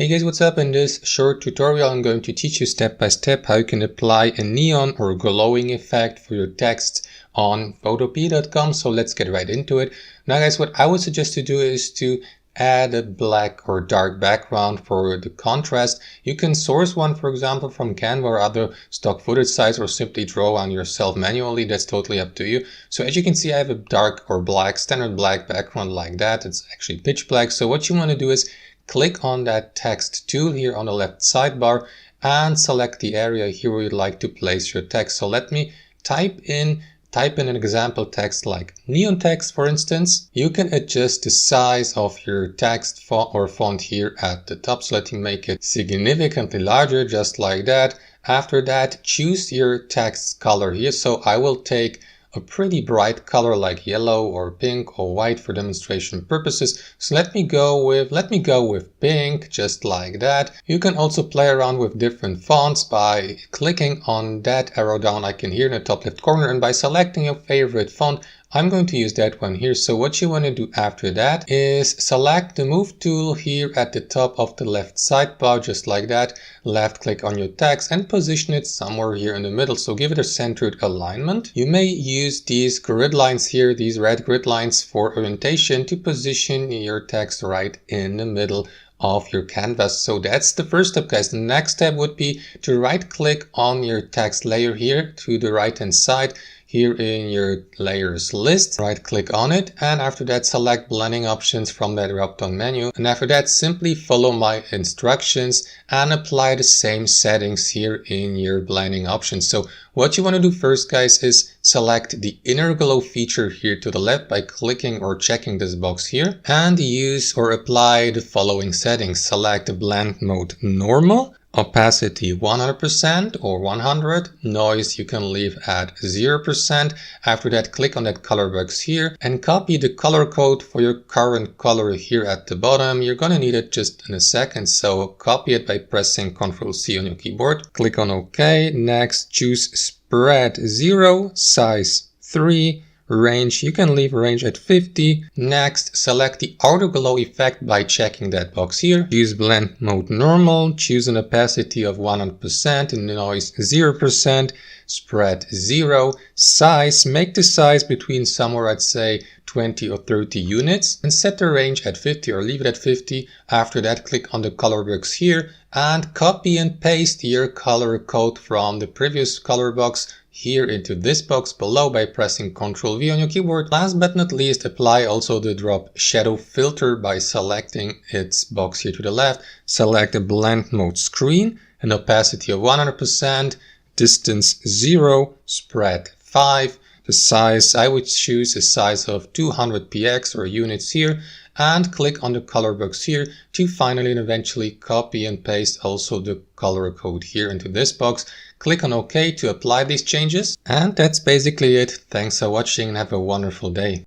Hey guys, what's up? In this short tutorial I'm going to teach you step by step how you can apply a neon or glowing effect for your text on photopea.com. So let's get right into it. Now guys, what I would suggest to do is to add a black or dark background for the contrast. You can source one, for example, from Canva or other stock footage sites, or simply draw one yourself manually. That's totally up to you. So as you can see, I have a dark or black, standard black background like that. It's actually pitch black. So what you want to do is click on that text tool here on the left sidebar and select the area here where you'd like to place your text. So let me type in an example text like neon text, for instance. You can adjust the size of your text font here at the top. So let me make it significantly larger, just like that. After that, choose your text color here. So I will take a pretty bright color like yellow or pink or white for demonstration purposes. So let me go with pink, just like that. You can also play around with different fonts by clicking on that arrow down icon here in the top left corner, and by selecting your favorite font. I'm going to use that one here. So what you want to do after that is select the move tool here at the top of the left sidebar, just like that. Left click on your text and position it somewhere here in the middle. So give it a centered alignment. You may use these grid lines here, these red grid lines, for orientation to position your text right in the middle of your canvas. So that's the first step, guys. The next step would be to right click on your text layer here to the right hand side here in your layers list. Right click on it, and after that select blending options from that drop down menu, and after that simply follow my instructions and apply the same settings here in your blending options. So what you want to do first, guys, is select the inner glow feature here to the left by clicking or checking this box here, and use or apply the following settings. Select blend mode normal, opacity 100% or 100, noise you can leave at 0%. After that, click on that color box here and copy the color code for your current color here at the bottom. You're gonna need it just in a second, so copy it by pressing Ctrl+C on your keyboard. Click on OK. Next, choose spread 0, size 3, range, you can leave range at 50. Next, select the outer glow effect by checking that box here. Use blend mode normal, choose an opacity of 100% and noise 0%, spread 0, size, make the size between somewhere, I'd say 20 or 30 units, and set the range at 50 or leave it at 50. After that, click on the color box here and copy and paste your color code from the previous color box here into this box below by pressing Ctrl+V on your keyboard. Last but not least, apply also the drop shadow filter by selecting its box here to the left. Select the blend mode screen, an opacity of 100%, distance 0, spread 5. The size, I would choose a size of 200px or units here, and click on the color box here to finally and eventually copy and paste also the color code here into this box. Click on OK to apply these changes. And that's basically it. Thanks for watching and have a wonderful day.